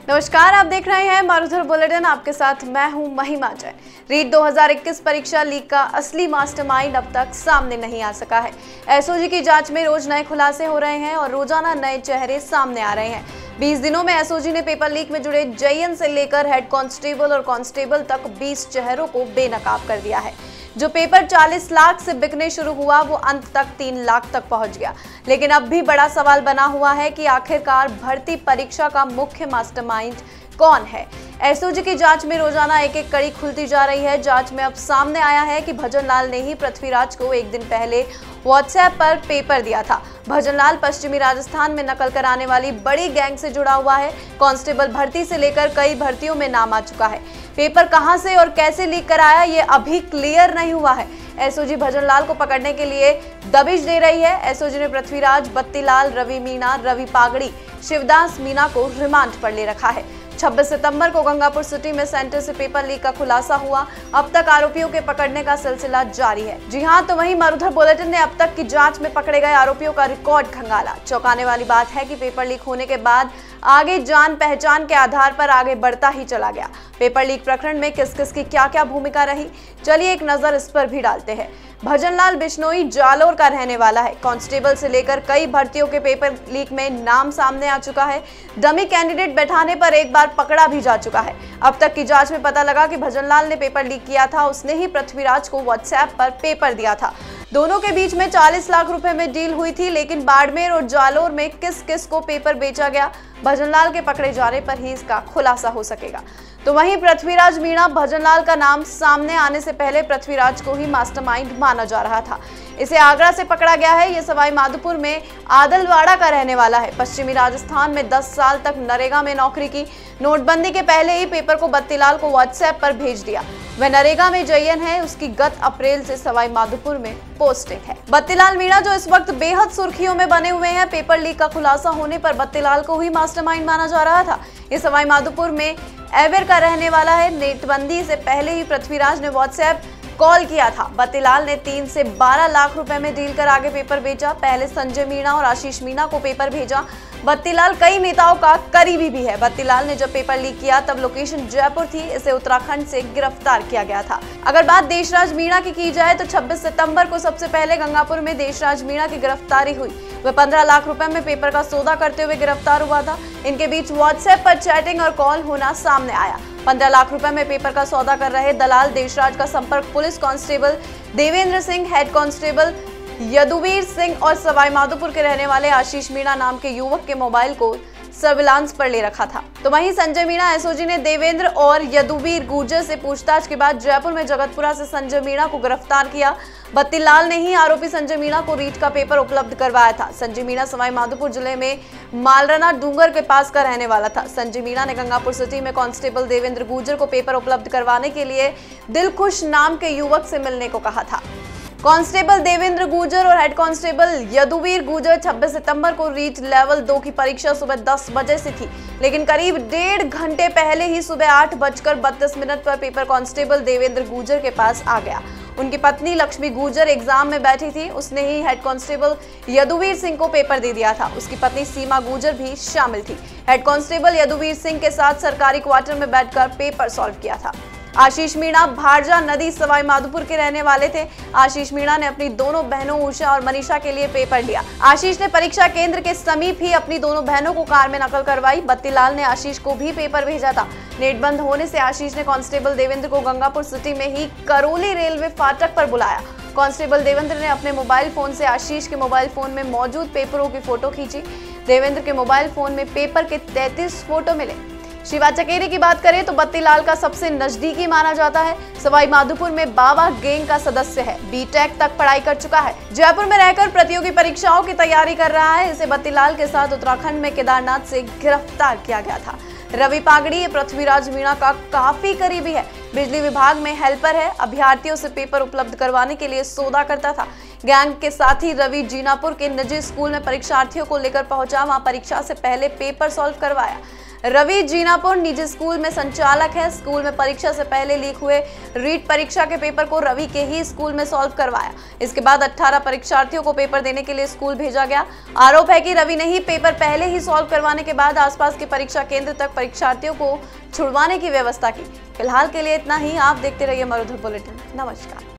नमस्कार, आप देख रहे हैं मारुधर बुलेटिन। आपके साथ मैं हूं महिमा जैन। रीट 2021 परीक्षा लीक का असली मास्टरमाइंड अब तक सामने नहीं आ सका है। एसओजी की जांच में रोज नए खुलासे हो रहे हैं और रोजाना नए चेहरे सामने आ रहे हैं। 20 दिनों में एसओजी ने पेपर लीक में जुड़े जेईएन से लेकर हेड कांस्टेबल और कांस्टेबल तक 20 चेहरों को बेनकाब कर दिया है। जो पेपर 40 लाख से बिकने शुरू हुआ वो अंत तक 3 लाख तक पहुंच गया। लेकिन अब भी बड़ा सवाल बना हुआ है कि आखिरकार भर्ती परीक्षा का मुख्य मास्टरमाइंड कौन है। एसओजी की जांच में रोजाना एक एक कड़ी खुलती जा रही है। जांच में अब सामने आया है कि भजनलाल ने ही पृथ्वीराज को एक दिन पहले व्हाट्सएप पर पेपर दिया था। भजनलाल पश्चिमी राजस्थान में नकल कराने वाली बड़ी गैंग से जुड़ा हुआ है। कांस्टेबल भर्ती से लेकर कई भर्तियों में नाम आ चुका है। पेपर कहां से और कैसे लीक कराया ये अभी क्लियर नहीं हुआ है। एसओजी भजनलाल को पकड़ने के लिए दबिश दे रही है। एसओजी ने पृथ्वीराज, बत्तीलाल, रवि मीणा, रवि पागड़ी, शिवदास मीणा को रिमांड पर ले रखा है। 26 सितंबर को गंगापुर सिटी में सेंटर से पेपर लीक का खुलासा हुआ। अब तक आरोपियों के पकड़ने का सिलसिला जारी है। जी हां, तो वहीं मारुधर बुलेटिन ने अब तक की जांच में पकड़े गए आरोपियों का रिकॉर्ड खंगाला। चौंकाने वाली बात है कि पेपर लीक होने के बाद आगे जान पहचान के आधार पर आगे बढ़ता ही चला गया। पेपर लीक प्रकरण में किस किस की क्या क्या भूमिका रही, चलिए एक नजर इस पर भी डालते हैं। भजनलाल बिश्नोई जालोर का रहने वाला है। कांस्टेबल से लेकर कई भर्तियों के पेपर लीक में नाम सामने आ चुका है। डमी कैंडिडेट बैठाने पर एक बार पकड़ा भी जा चुका है। अब तक की जांच में पता लगा कि भजनलाल ने पेपर लीक किया था। उसने ही पृथ्वीराज को व्हाट्सएप पर पेपर दिया था। दोनों के बीच में 40 लाख रुपए में डील हुई थी। लेकिन बाड़मेर और जालोर में किस किस को पेपर बेचा गया, भजनलाल के पकड़े जाने पर ही इसका खुलासा हो सकेगा। तो वहीं पृथ्वीराज मीणा, भजनलाल का नाम सामने आने से पहले पृथ्वीराज को ही मास्टरमाइंड माना जा रहा था। इसे आगरा से पकड़ा गया है। ये सवाई माधोपुर में आदलवाड़ा का रहने वाला है। पश्चिमी राजस्थान में 10 साल तक नरेगा में नौकरी की। नोटबंदी के पहले ही पेपर को बत्तीलाल को व्हाट्सएप पर भेज दिया। वह नरेगा में जेईएन है। उसकी गत अप्रैल से सवाई माधोपुर में पोस्टिंग है। बत्तीलाल मीणा जो इस वक्त बेहद सुर्खियों में बने हुए हैं। पेपर लीक का खुलासा होने पर बत्तीलाल को ही मास्टरमाइंड माना जा रहा था। ये सवाई माधोपुर में एवेर का रहने वाला है। नोटबंदी से पहले ही पृथ्वीराज ने व्हाट्सएप कॉल किया था। बत्तीलाल ने 3 से 12 लाख रुपए में डील कर आगे पेपर बेचा। पहले संजय मीणा और आशीष मीणा को पेपर भेजा। बत्तीलाल कई नेताओं का करीबी भी है। बत्तीलाल ने जब पेपर लीक किया तब लोकेशन जयपुर थी। इसे उत्तराखंड से गिरफ्तार किया गया था। अगर बात देशराज मीणा की जाए तो 26 सितंबर को सबसे पहले गंगापुर में देशराज मीणा की गिरफ्तारी हुई। वह 15 लाख रुपए में पेपर का सौदा करते हुए गिरफ्तार हुआ था। इनके बीच व्हाट्सएप पर चैटिंग और कॉल होना सामने आया। 15 लाख रुपए में पेपर का सौदा कर रहे दलाल देशराज का संपर्क police constable Devendra Singh, head constable Yaduveer Singh और सवाई माधोपुर के रहने वाले आशीष मीणा नाम के युवक के मोबाइल को सर्विलांस पर ले रखा था। तो वहीं संजय मीणा, एसओजी ने देवेंद्र और यदुवीर गुर्जर से पूछताछ के बाद जयपुर में जगतपुरा से संजय मीणा को गिरफ्तार किया। बत्तीलाल ने ही आरोपी संजय मीणा को रीट का पेपर उपलब्ध करवाया था। संजय मीणा सवाई माधोपुर जिले में मालराना डूंगर के पास का रहने वाला था। संजय मीणा ने गंगापुर सिटी में कांस्टेबल देवेंद्र गुर्जर को पेपर उपलब्ध करवाने के लिए दिलखुश नाम के युवक से मिलने को कहा था। कांस्टेबल देवेंद्र गुर्जर और हेड कांस्टेबल यदुवीर गुर्जर 26 सितंबर को रीट लेवल 2 की परीक्षा सुबह 10 बजे से थी। लेकिन करीब 1.5 घंटे पहले ही सुबह 8:32 पर पेपर कांस्टेबल देवेंद्र गुर्जर के पास आ गया। उनकी पत्नी लक्ष्मी गुर्जर एग्जाम में बैठी थी। उसने ही हेड कांस्टेबल यदुवीर सिंह को पेपर दे दिया था। उसकी पत्नी सीमा गुर्जर भी शामिल थी। हेड कांस्टेबल यदुवीर सिंह के साथ सरकारी क्वार्टर में बैठकर पेपर सॉल्व किया था। आशीष मीणा भारजा नदी सवाई माधोपुर के रहने वाले थे। आशीष मीणा ने अपनी दोनों बहनों उषा और मनीषा के लिए पेपर लिया। आशीष ने परीक्षा केंद्र के समीप ही अपनी दोनों बहनों को कार में नकल करवाई। बत्तीलाल ने आशीष को भी पेपर भेजा था। नेट बंद होने से आशीष ने कांस्टेबल देवेंद्र को गंगापुर सिटी में ही करौली रेलवे फाटक पर बुलाया। कांस्टेबल देवेंद्र ने अपने मोबाइल फोन से आशीष के मोबाइल फोन में मौजूद पेपरों की फोटो खींची। देवेंद्र के मोबाइल फोन में पेपर के 33 फोटो मिले। शिवा चकेरी की बात करें तो बत्तीलाल का सबसे नजदीकी माना जाता है। सवाई माधोपुर में बाबा गैंग का सदस्य है। बीटेक तक पढ़ाई कर चुका है। जयपुर में रहकर प्रतियोगी परीक्षाओं की तैयारी कर रहा है। इसे बत्तीलाल के साथ उत्तराखंड में केदारनाथ से गिरफ्तार किया गया था। रवि पागड़ी पृथ्वीराज मीणा का काफी करीबी है। बिजली विभाग में हेल्पर है। अभ्यर्थियों से पेपर उपलब्ध करवाने के लिए सौदा करता था। गैंग के साथ ही रवि जीनापुर के निजी स्कूल में परीक्षार्थियों को लेकर पहुंचा। वहां परीक्षा से पहले पेपर सॉल्व करवाया। रवि जीनापुर निजी स्कूल में संचालक है। स्कूल में परीक्षा से पहले लीक हुए रीट परीक्षा के पेपर को रवि के ही स्कूल में सॉल्व करवाया। इसके बाद 18 परीक्षार्थियों को पेपर देने के लिए स्कूल भेजा गया। आरोप है कि रवि ने ही पेपर पहले ही सॉल्व करवाने के बाद आसपास के परीक्षा केंद्र तक परीक्षार्थियों को छुड़वाने की व्यवस्था की। फिलहाल के लिए इतना ही। आप देखते रहिए मरुधर बुलेटिन। नमस्कार।